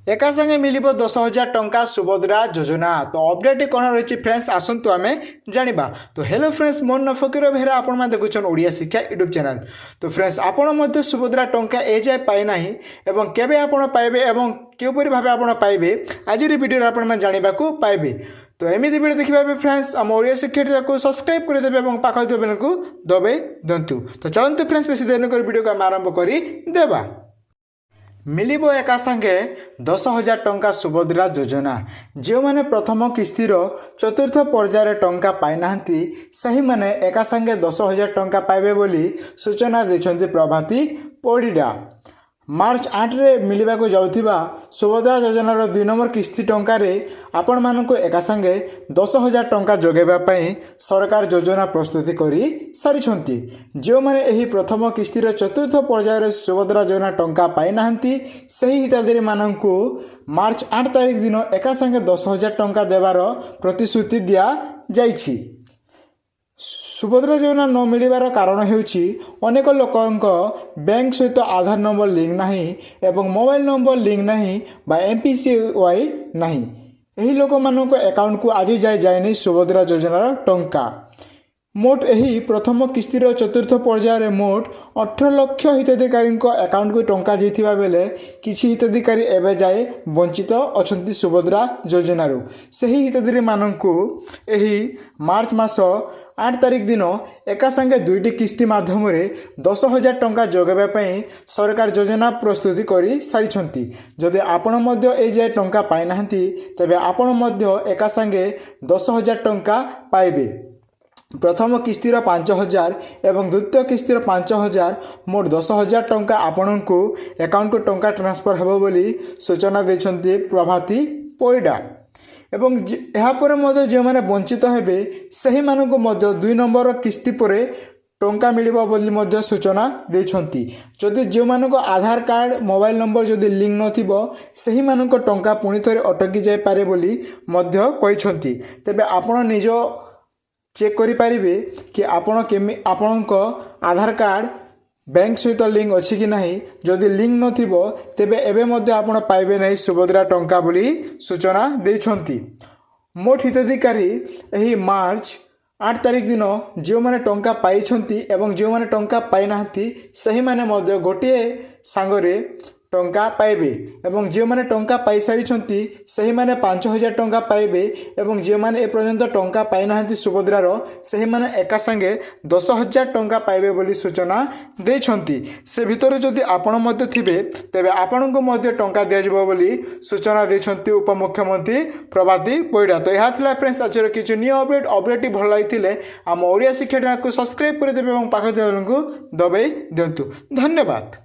एका संगे मिलिबो 10,000 टंका सुभद्रा योजना। तो अपडेट कौन रही फ्रेंड्स आसतु आम जाना। तो हेलो फ्रेंड्स मोर न फकीर बेहरा आपण देखुन ओडिया शिक्षा यूट्यूब चैनल। तो फ्रेंड्स आपण सुभद्रा टंका ए जाए पाइना एवं केबे आपण पाइबे एवं क्योंपरी भाव आप पाइबे आज वीडियो आपण जानवा पाइबे। तो एमती वीडियो देखा फ्रेंड्स आम ओडिया शिक्षा को सब्सक्राइब करदेवे और पाख बेल को दबे दिंतु। तो चलते फ्रेंड्स बेसी देर कर वीडियो को आम आरंभ करदेवा। मिलिबो एका संगे 10,000 टंका सुभद्रा योजना। जो मैंने प्रथम किस्तिर चतुर्थ पर्यायर टंका पाई नाहंती सही माने एका संगे 10,000 टंका पाइबे बोली सूचना देछंती प्रभाती परिडा। मार्च 8 रे मिलवा को जाउथिबा सुभद्रा योजनार 2 नंबर किस्ती टंकार आपण मानक एका संगे 10,000 टंका जोगेबा पई सरकार योजना प्रस्तुति करी सारिछंती। जो माने एही प्रथम किस्तीर चतुर्थ पर्यायर सुभद्रा योजना टंका पाई नाहंती सही हिताधिकारी मानकु मार्च 8 तारिख दिन एका संगे 10,000 टंका देवार प्रतिश्रुति दिया जाइछि। सुभद्रा योजना न मिलवार कारण हेउछि अनेक लोकंक बैंक सहित आधार नंबर लिंक नाही एवं मोबाइल नंबर लिंक नाही बा एमपीसीवाई नाही। एही लोक मानक अकाउंट को आज जाए नहीं सुभद्रा योजनार टंका। मोट एही प्रथम किस्तीर चतुर्थ पर्यायर मोट 18 लाख हिताधिकारी अकाउंट को टंका जाइथिबा बेले किछि हिताधिकारी एबे जाए वंचित अछंती सुभद्रा योजनारू। सही हिताधिकारी मानकु एही मार्च मास 8 तारिख दिन एका संगे 2टी किस्ती माध्यम 10,000 टंका जोगाइबा पई सरकार योजना प्रस्तुति करी सारिछंती। जदि आपण मध्य ए जाय टंका पाइ नाहंती तबे आपण मध्य एका संगे 10,000 टंका पाइबे। प्रथम किस्तीर 5,000 एवं द्वितीय किस्तीर 5,000 मोट 10,000 टंका आपण को अकाउंट को टंका ट्रांसफर हेबो बोली सूचना देछंती प्रभाती परिडा। एवं यापर जो मैंने वंचित हेबे सही मानक 2 नंबर किस्ती पर टंका मिलिबो बोली मध्य सूचना देछंती। जदि जो मानक आधार कार्ड मोबाइल नंबर जदि लिंक नथिबो सही मानक टंका पुणी थरे अटकी जाय पारे बोली मध्य कहिसंती। तबे आपण निज चेक करि पारिबे कि आपणक आधार कार्ड बैंक सहित लिंक अच्छी कि नहीं। जदि लिंक नथिबो तेबे एबे मध्य आपण पाइबे नहीं सुभद्रा टंका बोली सूचना देछंती। मोट हिताधिकारी एही मार्च 8 तारिख दिन जो माने टंका पाइछंती एवं जो माने टंका पाइ नाहंती सही माने मध्य गोटे सांगरे टंका पाइबे एवं जो माने टंका पाई सारिछंती सही माने 5,000 टंका पाइबे एवं जो माने ए पर्यंत टंका पाइ नाहंती सुभद्रार सही माने एका संगे 10,000 टंका पाइबे बोली सूचना देछंती। से भितर जदि आपण मध्य थिबे तेबे आपणको मध्य टंका दिया जिवो बोली सूचना देछंती उपमुख्यमंत्री प्रभाती परिडा। तो यहा थिला फ्रेंड्स आजर किछु न्यू अपडेट भल लागिथिले आम ओडिया शिक्षा चैनल को सब्सक्राइब कर देबे एवं पाख बेल को दबाई दियंतु। धन्यवाद।